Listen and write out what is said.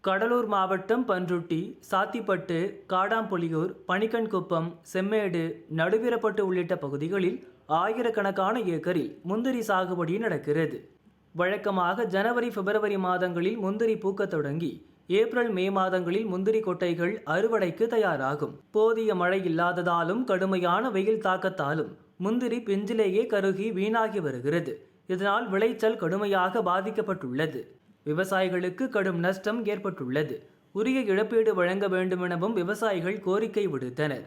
கடலூர் மாவட்டம் பன்ருட்டி, சாத்திப்பட்டு, காடாம்புலியூர், பனிக்கன்குப்பம், செம்மேடு, நடுவிரப்பட்டு உள்ளிட்ட பகுதிகளில் ஆயிரக்கணக்கான ஏக்கரில் முந்திரி சாகுபடி நடக்கிறது. வழக்கமாக ஜனவரி, பிப்ரவரி மாதங்களில் முந்திரி பூக்கத் தொடங்கி ஏப்ரல், மே மாதங்களில் முந்திரி கொட்டைகள் அறுவடைக்கு தயாராகும். போதிய மழை இல்லாததாலும் கடுமையான வெயில் தாக்கத்தாலும் முந்திரி பிஞ்சிலேயே கருகி வீணாகி வருகிறது. இதனால் விளைச்சல் கடுமையாக பாதிக்கப்பட்டுள்ளது. விவசாயிகளுக்கு கடும் நஷ்டம் ஏற்பட்டுள்ளது. உரிய இழப்பீடு வழங்க வேண்டும் எனவும் விவசாயிகள் கோரிக்கை விடுத்தனர்.